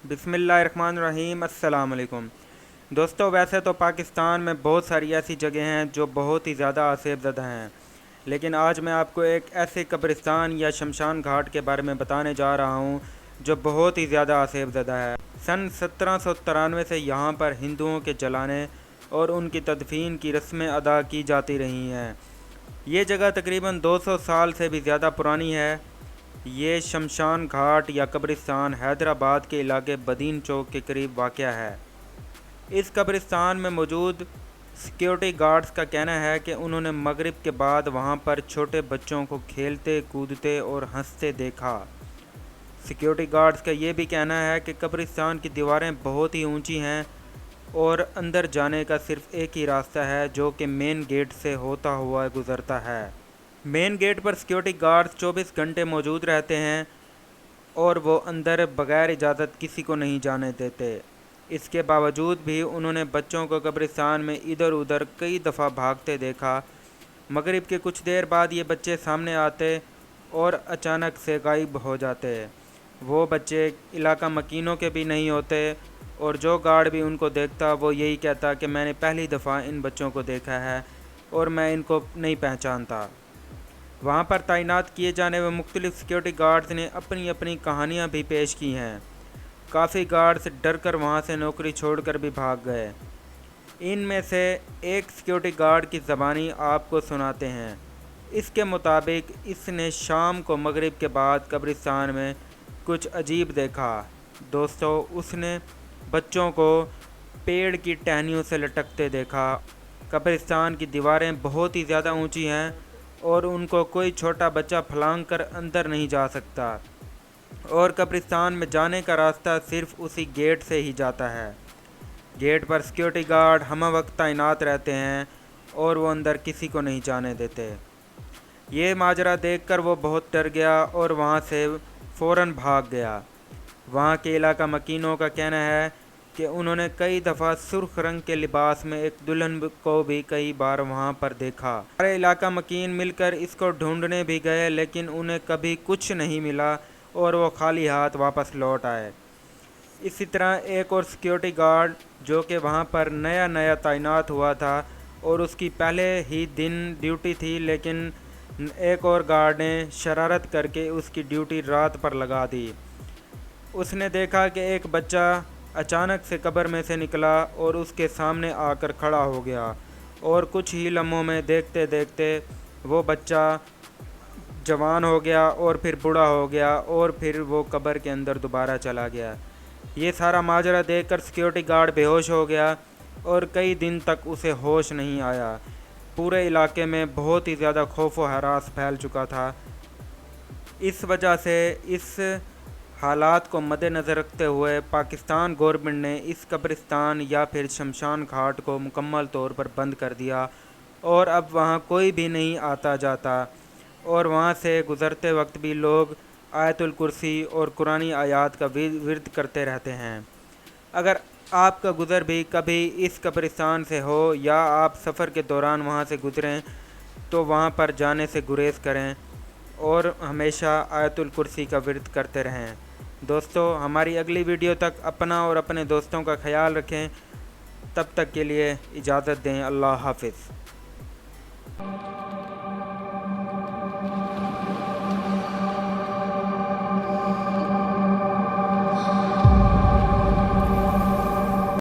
बिस्मिल्लाहिर्रहमानिर्रहीम। अस्सलाम वालेकुम दोस्तों, वैसे तो पाकिस्तान में बहुत सारी ऐसी जगह हैं जो बहुत ही ज़्यादा आसेब ज़दा हैं, लेकिन आज मैं आपको एक ऐसे कब्रिस्तान या शमशान घाट के बारे में बताने जा रहा हूँ जो बहुत ही ज़्यादा आसेब ज़दा है। सन 1793 से यहाँ पर हिंदुओं के जलाने और उनकी तदफीन की रस्में अदा की जाती रही हैं। ये जगह तकरीबन 200 साल से भी ज़्यादा पुरानी है। ये शमशान घाट या कब्रिस्तान हैदराबाद के इलाके बदीन चौक के करीब वाक़या है। इस कब्रिस्तान में मौजूद सिक्योरिटी गार्ड्स का कहना है कि उन्होंने मगरिब के बाद वहां पर छोटे बच्चों को खेलते, कूदते और हंसते देखा। सिक्योरिटी गार्ड्स का ये भी कहना है कि कब्रिस्तान की दीवारें बहुत ही ऊंची हैं और अंदर जाने का सिर्फ एक ही रास्ता है जो कि मेन गेट से होता हुआ गुज़रता है। मेन गेट पर सिक्योरिटी गार्ड्स 24 घंटे मौजूद रहते हैं और वो अंदर बग़ैर इजाज़त किसी को नहीं जाने देते। इसके बावजूद भी उन्होंने बच्चों को कब्रिस्तान में इधर उधर कई दफ़ा भागते देखा। मगरिब के कुछ देर बाद ये बच्चे सामने आते और अचानक से गायब हो जाते। वो बच्चे इलाका मकीनों के भी नहीं होते और जो गार्ड भी उनको देखता वो यही कहता कि मैंने पहली दफ़ा इन बच्चों को देखा है और मैं इनको नहीं पहचानता। वहाँ पर तैनात किए जाने वाले मुख्तलिफ सिक्योरिटी गार्ड्स ने अपनी अपनी कहानियाँ भी पेश की हैं। काफ़ी गार्ड्स डर कर वहाँ से नौकरी छोड़कर भी भाग गए। इनमें से एक सिक्योरिटी गार्ड की ज़बानी आपको सुनाते हैं। इसके मुताबिक इसने शाम को मगरिब के बाद कब्रिस्तान में कुछ अजीब देखा। दोस्तों, उसने बच्चों को पेड़ की टहनियों से लटकते देखा। कब्रिस्तान की दीवारें बहुत ही ज़्यादा ऊंची हैं और उनको कोई छोटा बच्चा फलांग कर अंदर नहीं जा सकता और कब्रिस्तान में जाने का रास्ता सिर्फ उसी गेट से ही जाता है। गेट पर सिक्योरिटी गार्ड हम वक्त तैनात रहते हैं और वो अंदर किसी को नहीं जाने देते। ये माजरा देखकर वो बहुत डर गया और वहाँ से फ़ौरन भाग गया। वहाँ के इलाका मकीनों का कहना है कि उन्होंने कई दफ़ा सुर्ख रंग के लिबास में एक दुल्हन को भी कई बार वहाँ पर देखा। सारे इलाका मकीन मिलकर इसको ढूंढने भी गए लेकिन उन्हें कभी कुछ नहीं मिला और वो खाली हाथ वापस लौट आए। इसी तरह एक और सिक्योरिटी गार्ड जो कि वहाँ पर नया नया तैनात हुआ था और उसकी पहले ही दिन ड्यूटी थी, लेकिन एक और गार्ड ने शरारत करके उसकी ड्यूटी रात पर लगा दी। उसने देखा कि एक बच्चा अचानक से कब्र में से निकला और उसके सामने आकर खड़ा हो गया और कुछ ही लम्हों में देखते देखते वो बच्चा जवान हो गया और फिर बूढ़ा हो गया और फिर वो कब्र के अंदर दोबारा चला गया। ये सारा माजरा देखकर सिक्योरिटी गार्ड बेहोश हो गया और कई दिन तक उसे होश नहीं आया। पूरे इलाके में बहुत ही ज़्यादा खौफ व हरास फैल चुका था। इस वजह से इस हालात को मद्देनज़र रखते हुए पाकिस्तान गवर्नमेंट ने इस कब्रिस्तान या फिर शमशान घाट को मुकम्मल तौर पर बंद कर दिया और अब वहाँ कोई भी नहीं आता जाता और वहाँ से गुज़रते वक्त भी लोग आयतुल कुर्सी और कुरानी आयात का विर्द करते रहते हैं। अगर आपका गुज़र भी कभी इस कब्रिस्तान से हो या आप सफ़र के दौरान वहाँ से गुज़रें तो वहाँ पर जाने से गुरेज करें और हमेशा आयतुल कुर्सी का विर्द करते रहें। दोस्तों, हमारी अगली वीडियो तक अपना और अपने दोस्तों का ख्याल रखें। तब तक के लिए इजाज़त दें। अल्लाह हाफ़िज़।